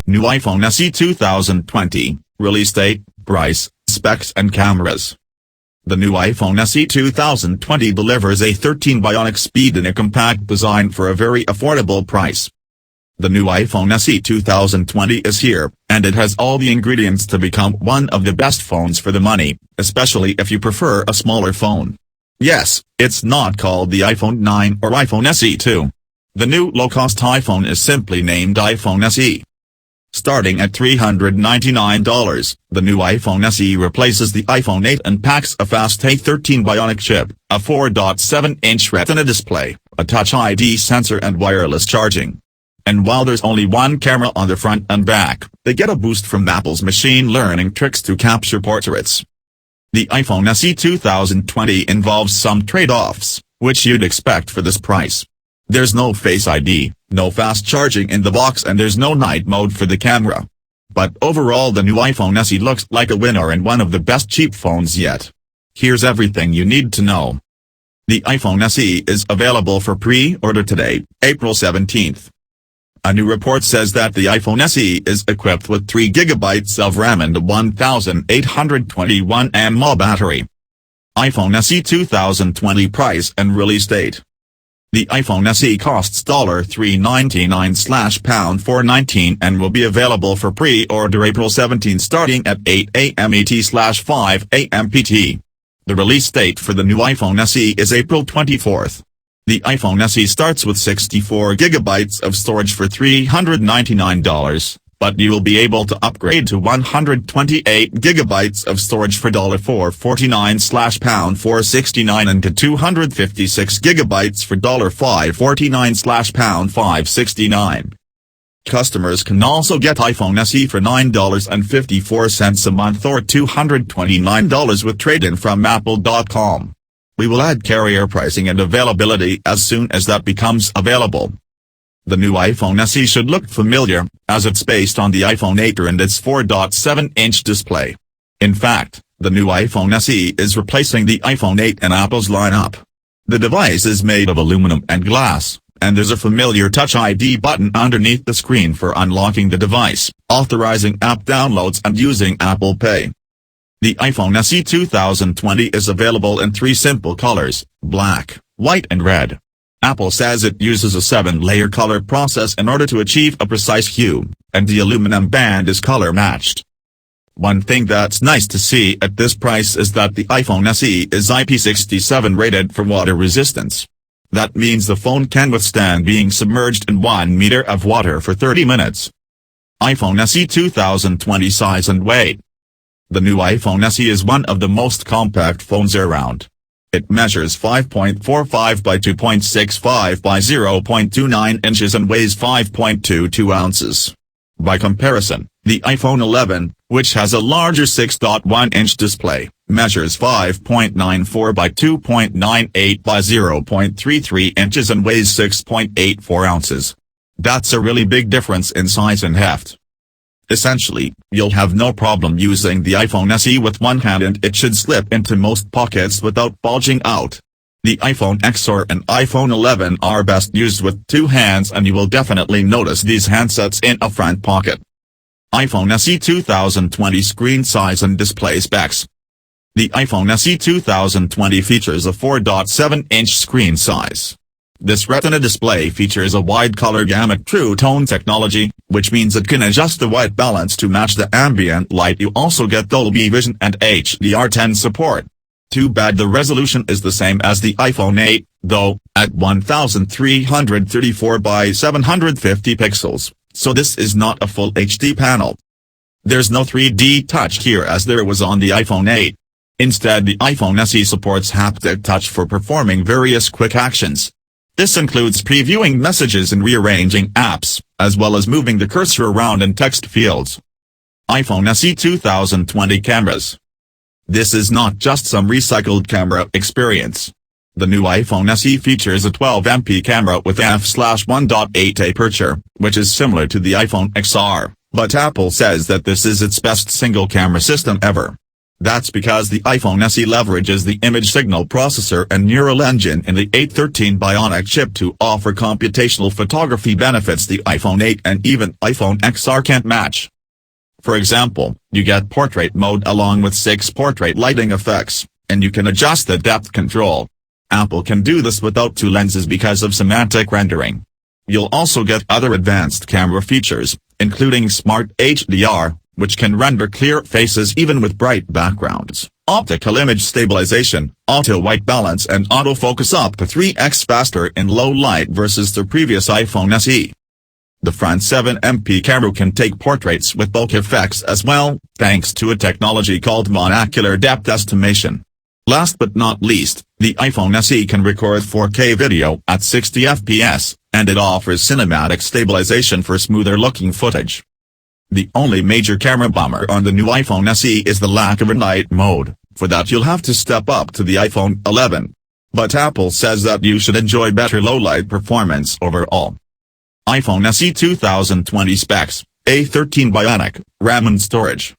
New iPhone SE 2020, release date, price, specs and cameras. The new iPhone SE 2020 delivers A13 Bionic speed in a compact design for a very affordable price. The new iPhone SE 2020 is here, and it has all the ingredients to become one of the best phones for the money, especially if you prefer a smaller phone. Yes, it's not called the iPhone 9 or iPhone SE 2. The new low-cost iPhone is simply named iPhone SE. Starting at $399, the new iPhone SE replaces the iPhone 8 and packs a fast A13 Bionic chip, a 4.7-inch Retina display, a Touch ID sensor and wireless charging. And while there's only one camera on the front and back, they get a boost from Apple's machine learning tricks to capture portraits. The iPhone SE 2020 involves some trade-offs, which you'd expect for this price. There's no Face ID, no fast charging in the box and there's no night mode for the camera. But overall the new iPhone SE looks like a winner and one of the best cheap phones yet. Here's everything you need to know. The iPhone SE is available for pre-order today, April 17th. A new report says that the iPhone SE is equipped with 3 GB of RAM and a 1821 mAh battery. iPhone SE 2020 price and release date. The iPhone SE costs $399/$419 and will be available for pre-order April 17 starting at 8 a.m. ET/5 a.m. PT. The release date for the new iPhone SE is April 24th. The iPhone SE starts with 64 GB of storage for $399, but you will be able to upgrade to 128 GB of storage for $449/$469 and to 256 GB for $549/$569. Customers can also get iPhone SE for $9.54 a month or $229 with trade-in from Apple.com. We will add carrier pricing and availability as soon as that becomes available. The new iPhone SE should look familiar, as it's based on the iPhone 8 and its 4.7-inch display. In fact, the new iPhone SE is replacing the iPhone 8 in Apple's lineup. The device is made of aluminum and glass, and there's a familiar Touch ID button underneath the screen for unlocking the device, authorizing app downloads and using Apple Pay. The iPhone SE 2020 is available in 3 simple colors, black, white and red. Apple says it uses a 7-layer color process in order to achieve a precise hue, and the aluminum band is color-matched. One thing that's nice to see at this price is that the iPhone SE is IP67 rated for water resistance. That means the phone can withstand being submerged in 1 meter of water for 30 minutes. iPhone SE 2020 size and weight. The new iPhone SE is one of the most compact phones around. It measures 5.45 by 2.65 by 0.29 inches and weighs 5.22 ounces. By comparison, the iPhone 11, which has a larger 6.1-inch display, measures 5.94 by 2.98 by 0.33 inches and weighs 6.84 ounces. That's a really big difference in size and heft. Essentially, you'll have no problem using the iPhone SE with one hand and it should slip into most pockets without bulging out. The iPhone XR and iPhone 11 are best used with 2 hands and you will definitely notice these handsets in a front pocket. iPhone SE 2020 screen size and display specs. The iPhone SE 2020 features a 4.7-inch screen size. This Retina display features a wide color gamut True Tone technology, which means it can adjust the white balance to match the ambient light. You also get Dolby Vision and HDR10 support. Too bad the resolution is the same as the iPhone 8, though, at 1334 by 750 pixels, so this is not a full HD panel. There's no 3D touch here as there was on the iPhone 8. Instead, the iPhone SE supports haptic touch for performing various quick actions. This includes previewing messages and rearranging apps, as well as moving the cursor around in text fields. iPhone SE 2020 cameras. This is not just some recycled camera experience. The new iPhone SE features a 12MP camera with f/1.8 aperture, which is similar to the iPhone XR, but Apple says that this is its best single camera system ever. That's because the iPhone SE leverages the image signal processor and neural engine in the A13 Bionic chip to offer computational photography benefits the iPhone 8 and even iPhone XR can't match. For example, you get portrait mode along with 6 portrait lighting effects, and you can adjust the depth control. Apple can do this without 2 lenses because of semantic rendering. You'll also get other advanced camera features, including Smart HDR, which can render clear faces even with bright backgrounds, optical image stabilization, auto white balance and autofocus up to 3x faster in low light versus the previous iPhone SE. The front 7MP camera can take portraits with bokeh effects as well, thanks to a technology called monocular depth estimation. Last but not least, the iPhone SE can record 4K video at 60 FPS, and it offers cinematic stabilization for smoother-looking footage. The only major camera bummer on the new iPhone SE is the lack of a night mode. For that you'll have to step up to the iPhone 11. But Apple says that you should enjoy better low-light performance overall. iPhone SE 2020 specs, A13 Bionic, RAM and storage.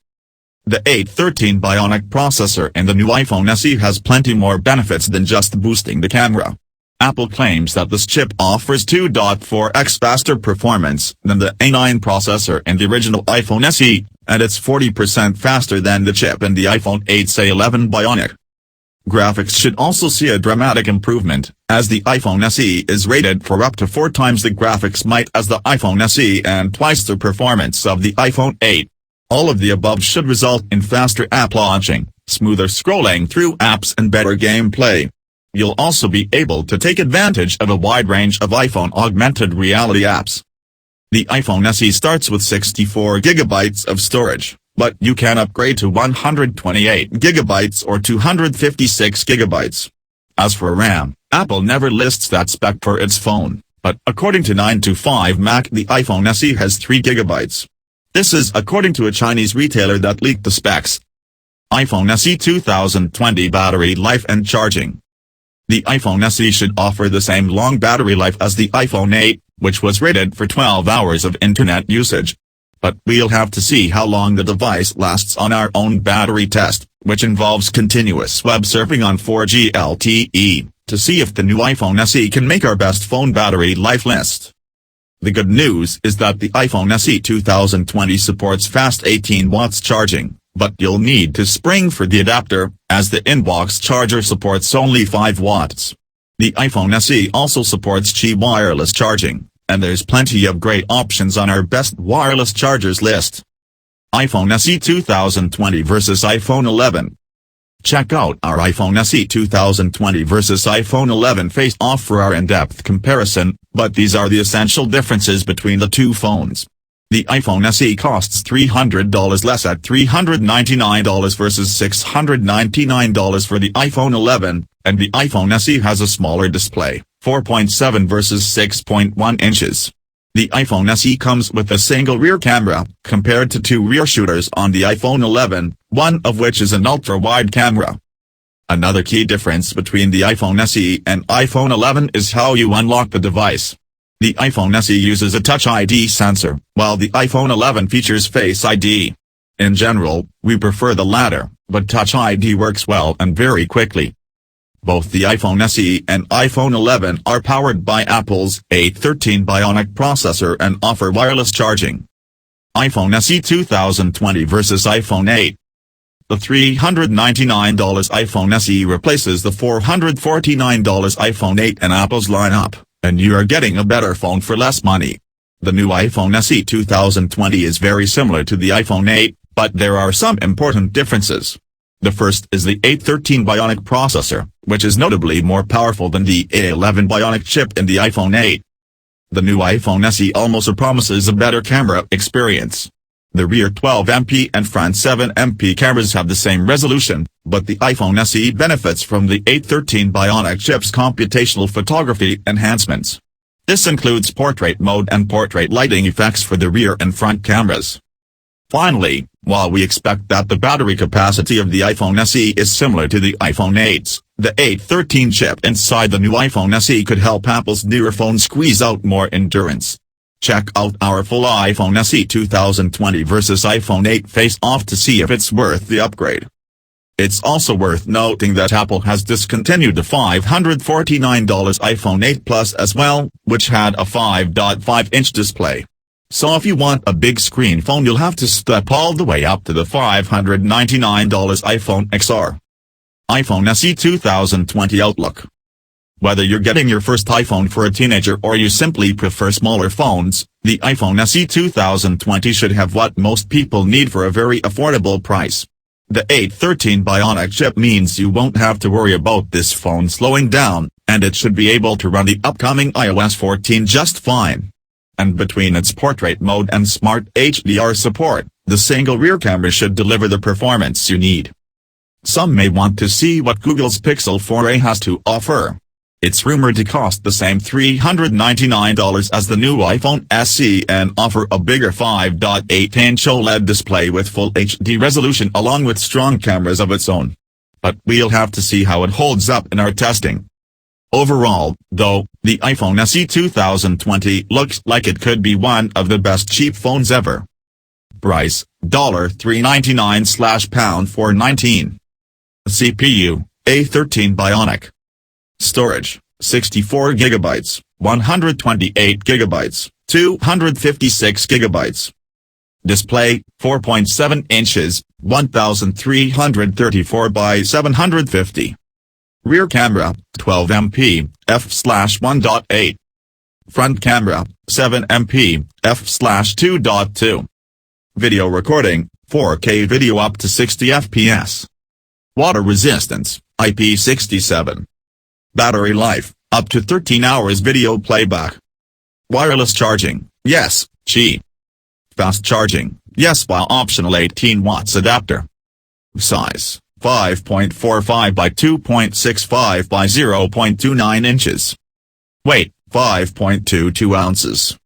The A13 Bionic processor in the new iPhone SE has plenty more benefits than just boosting the camera. Apple claims that this chip offers 2.4x faster performance than the A9 processor in the original iPhone SE, and it's 40% faster than the chip in the iPhone 8's A11 Bionic. Graphics should also see a dramatic improvement, as the iPhone SE is rated for up to 4 times the graphics might as the iPhone SE and twice the performance of the iPhone 8. All of the above should result in faster app launching, smoother scrolling through apps and better gameplay. You'll also be able to take advantage of a wide range of iPhone augmented reality apps. The iPhone SE starts with 64 GB of storage, but you can upgrade to 128 GB or 256 GB. As for RAM, Apple never lists that spec for its phone, but according to 9to5Mac the iPhone SE has 3 GB. This is according to a Chinese retailer that leaked the specs. iPhone SE 2020 battery life and charging. The iPhone SE should offer the same long battery life as the iPhone 8, which was rated for 12 hours of internet usage. But we'll have to see how long the device lasts on our own battery test, which involves continuous web surfing on 4G LTE, to see if the new iPhone SE can make our best phone battery life list. The good news is that the iPhone SE 2020 supports fast 18 watts charging, but you'll need to spring for the adapter, as the inbox charger supports only 5 watts. The iPhone SE also supports Qi wireless charging, and there's plenty of great options on our best wireless chargers list. iPhone SE 2020 versus iPhone 11. Check out our iPhone SE 2020 versus iPhone 11 face-off for our in-depth comparison, but these are the essential differences between the two phones. The iPhone SE costs $300 less at $399 versus $699 for the iPhone 11, and the iPhone SE has a smaller display, 4.7 versus 6.1 inches. The iPhone SE comes with a single rear camera, compared to 2 rear shooters on the iPhone 11, one of which is an ultra-wide camera. Another key difference between the iPhone SE and iPhone 11 is how you unlock the device. The iPhone SE uses a Touch ID sensor, while the iPhone 11 features Face ID. In general, we prefer the latter, but Touch ID works well and very quickly. Both the iPhone SE and iPhone 11 are powered by Apple's A13 Bionic processor and offer wireless charging. iPhone SE 2020 versus iPhone 8. The $399 iPhone SE replaces the $449 iPhone 8 in Apple's lineup, and you are getting a better phone for less money. The new iPhone SE 2020 is very similar to the iPhone 8, but there are some important differences. The first is the A13 Bionic processor, which is notably more powerful than the A11 Bionic chip in the iPhone 8. The new iPhone SE also promises a better camera experience. The rear 12MP and front 7MP cameras have the same resolution, but the iPhone SE benefits from the A13 Bionic chip's computational photography enhancements. This includes portrait mode and portrait lighting effects for the rear and front cameras. Finally, while we expect that the battery capacity of the iPhone SE is similar to the iPhone 8's, the A13 chip inside the new iPhone SE could help Apple's newer phone squeeze out more endurance. Check out our full iPhone SE 2020 versus iPhone 8 face-off to see if it's worth the upgrade. It's also worth noting that Apple has discontinued the $549 iPhone 8 Plus as well, which had a 5.5-inch display. So if you want a big screen phone, you'll have to step all the way up to the $599 iPhone XR. iPhone SE 2020 Outlook. Whether you're getting your first iPhone for a teenager or you simply prefer smaller phones, the iPhone SE 2020 should have what most people need for a very affordable price. The A13 Bionic chip means you won't have to worry about this phone slowing down, and it should be able to run the upcoming iOS 14 just fine. And between its portrait mode and smart HDR support, the single rear camera should deliver the performance you need. Some may want to see what Google's Pixel 4a has to offer. It's rumored to cost the same $399 as the new iPhone SE and offer a bigger 5.8-inch OLED display with full HD resolution along with strong cameras of its own. But we'll have to see how it holds up in our testing. Overall, though, the iPhone SE 2020 looks like it could be one of the best cheap phones ever. Price, $399/$419. CPU, A13 Bionic. Storage, 64 GB, 128 GB, 256 GB. Display, 4.7 inches, 1334 by 750. Rear camera, 12 MP, f/1.8. Front camera, 7 MP, f/2.2. Video recording, 4K video up to 60 FPS. Water resistance, IP67. Battery life, up to 13 hours video playback. Wireless charging, yes, Qi. Fast charging, yes via optional 18 watts adapter. Size, 5.45 by 2.65 by 0.29 inches. Weight, 5.22 ounces.